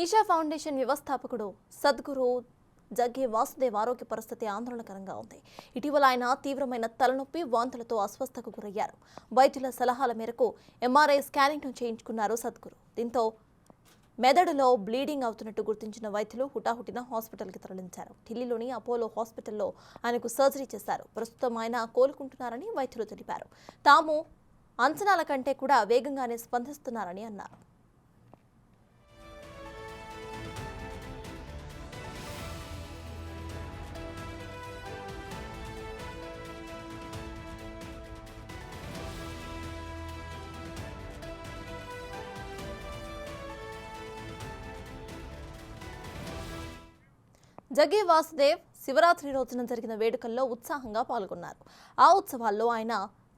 Isha foundation వ్యవస్థాపకుడు సద్గురు జగ్గి వాసుదేవ్ ఆరోగ్య పరిస్థితి ఆందోళనకరంగా ఉంది. ఇటీవల ఆయన తీవ్రమైన తలనొప్పి, వాంతులతో అస్వస్థతకు గురయ్యారు. వైద్యుల సలహాల మేరకు ఎంఆర్ఐ స్కానింగ్ను చేయించుకున్నారు సద్గురు. దీంతో మెదడులో బ్లీడింగ్ అవుతున్నట్టు గుర్తించిన వైద్యులు హుటాహుటిన హాస్పిటల్కి తరలించారు. ఢిల్లీలోని అపోలో హాస్పిటల్లో ఆయనకు సర్జరీ చేశారు. ప్రస్తుతం ఆయన కోలుకుంటున్నారని వైద్యులు తెలిపారు. తాము అంచనాల కంటే కూడా వేగంగానే స్పందిస్తున్నారని అన్నారు. జగ్గి వాసుదేవ్ శివరాత్రి రోజున జరిగిన వేడుకల్లో ఉత్సాహంగా పాల్గొన్నారు. ఆ ఉత్సవాల్లో ఆయన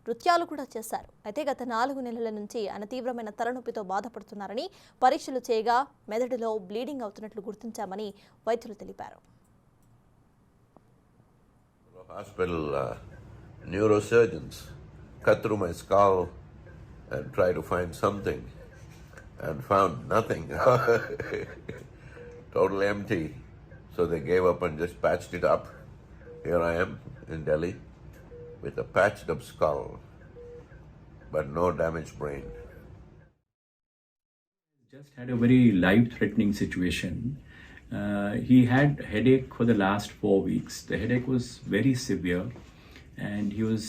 నృత్యాలు కూడా చేశారు. అయితే గత 4 నెలల నుంచి ఆయన తీవ్రమైన తలనొప్పితో బాధపడుతున్నారని, పరీక్షలు చేయగా మెదడులో బ్లీడింగ్ అవుతున్నట్లు గుర్తించామని వైద్యులు తెలిపారు. Hospital neurosurgeons cut through my skull and tried to find something and found nothing. Total empty. So they gave up and just patched it up. Here I am in Delhi with a patched up skull, but no damaged brain. Just had a very life-threatening situation. He had headache for the last 4 weeks. The headache was very severe, and he was,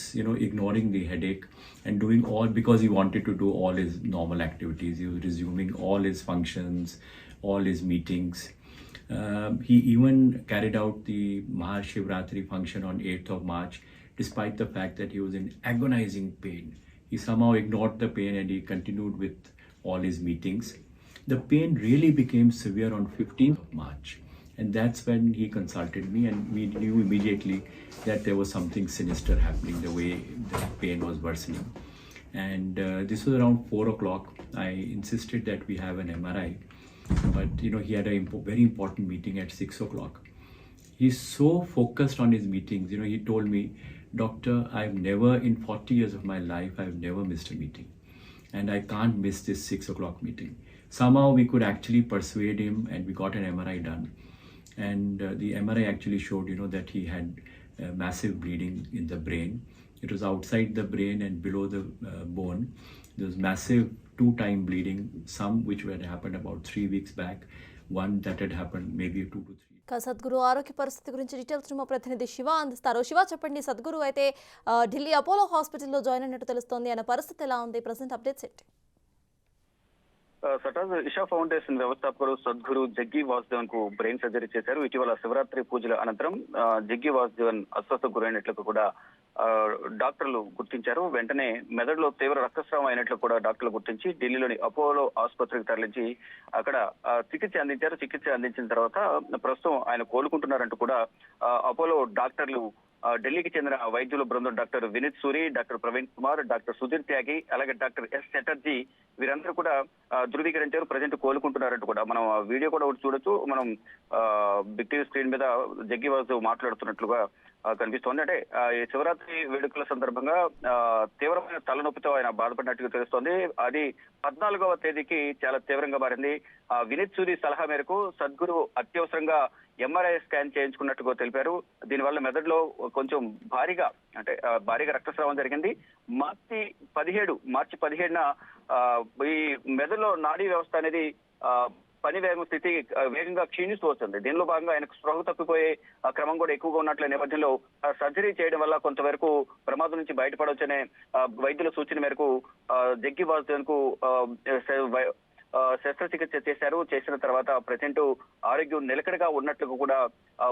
ignoring the headache and doing all because he wanted to do all his normal activities. He was resuming all his functions, all his meetings. He even carried out the Mahashivratri function on 8th of March, despite the fact that he was in agonizing pain. He somehow ignored the pain and he continued with all his meetings. The pain really became severe on 15th of March, and that's when he consulted me, and we knew immediately that there was something sinister happening the way the pain was worsening. And this was around 4 o'clock. I insisted that we have an MRI, but he had a very important meeting at 6 o'clock. He's so focused on his meetings. He told me, "Doctor, I've never, in 40 years of my life, I've never missed a meeting, and I can't miss this 6 o'clock meeting." Somehow we could actually persuade him, and we got an MRI done. And the MRI actually showed, that he had massive bleeding in the brain. It was outside the brain and below the bone. There was massive 2-time bleeding, some which had happened about 3 weeks back, one that had happened maybe 2 to 3. Sadhguru ఆరోగ్య పరిస్థితి గురించి details మా ప్రతినిధి శివ అందిస్తారు. శివ, చెప్పండి. సద్గురు అయితే Delhi Apollo హాస్పిటల్లో join అయినట్టు తెలుస్తోంది. ఆయన పరిస్థితి ఎలా ఉంది? ప్రెసెంట్ అప్డేట్స్ ఏంటి? సటాజ్ ఇషా ఫౌండేషన్ వ్యవస్థాపకుడు సద్గురు జగ్గి వాసుదేవన్ కు బ్రెయిన్ సర్జరీ చేశారు. ఇటీవల శివరాత్రి పూజల అనంతరం జగ్గి వాసుదేవన్ అస్వస్థకు గురైనట్లు కూడా డాక్టర్లు గుర్తించారు. వెంటనే మెదడులో తీవ్ర రక్తస్రావం అయినట్లు కూడా డాక్టర్లు గుర్తించి ఢిల్లీలోని అపోలో ఆసుపత్రికి తరలించి అక్కడ చికిత్స అందించారు. చికిత్స అందించిన తర్వాత ప్రస్తుతం ఆయన కోలుకుంటున్నారంటూ కూడా అపోలో డాక్టర్లు, ఢిల్లీకి చెందిన వైద్యుల బృందం doctor Vineet Suri, doctor Praveen Kumar, doctor Sudhir Tyagi, అలాగే డాక్టర్ ఎస్ చటర్జీ వీరందరూ కూడా ధృవీకరించారు. ప్రజెంట్ కోలుకుంటున్నారంటూ కూడా మనం వీడియో కూడా ఒకటి చూడొచ్చు. మనం బిగ్ టీవీ స్క్రీన్ మీద జగ్గి వాసుదేవ్ మాట్లాడుతున్నట్లుగా కనిపిస్తోంది. అంటే ఈ శివరాత్రి వేడుకల సందర్భంగా తీవ్రమైన తలనొప్పితో ఆయన బాధపడినట్టుగా తెలుస్తోంది. అది 14వ తేదీకి చాలా తీవ్రంగా మారింది. వినీత్ సూరి సలహా మేరకు సద్గురు అత్యవసరంగా ఎంఆర్ఐ స్కాన్ చేయించుకున్నట్టుగా తెలిపారు. దీనివల్ల మెదడులో కొంచెం భారీగా రక్తస్రావం జరిగింది. మార్చి 17న ఈ మెదడులో నాడీ వ్యవస్థ అనేది పని స్థితి వేగంగా క్షీణిస్తూ వస్తుంది. దీనిలో భాగంగా ఆయనకు స్పృహ తప్పిపోయే క్రమం కూడా ఎక్కువగా ఉన్నట్ల నేపథ్యంలో సర్జరీ చేయడం వల్ల కొంతవరకు ప్రమాదం నుంచి బయటపడవచ్చనే వైద్యుల సూచన మేరకు జగ్గి వాసుదేవన్ కు శస్త్రచికిత్స చేశారు. చేసిన తర్వాత ప్రజెంట్ ఆరోగ్యం నిలకడగా ఉన్నట్లు కూడా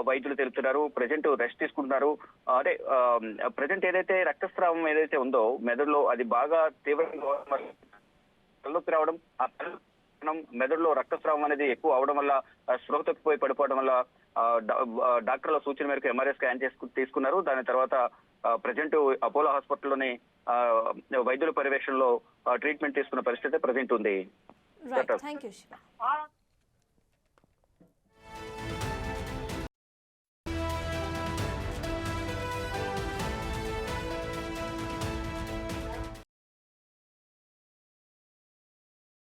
వైద్యులు తెలుపుతున్నారు. ప్రజెంట్ రెస్ట్ తీసుకుంటున్నారు. అంటే ప్రజెంట్ ఏదైతే రక్తస్రావం ఏదైతే ఉందో మెదడులో అది బాగా తీవ్రంగా తలనొప్పి రావడం, ఆ మెదడులో రక్తస్రావం అనేది ఎక్కువ అవడం వల్ల స్పృహ తప్పిపోయి పడిపోవడం వల్ల డాక్టర్ల సూచన మేరకు ఎంఆర్ఐ స్కాన్ తీసుకున్నారు. దాని తర్వాత ప్రజెంట్ అపోలో హాస్పిటల్లోని వైద్యుల పర్యవేక్షణలో ట్రీట్మెంట్ తీసుకున్న పరిస్థితి ప్రజెంట్ ఉంది. Thank you Shiva.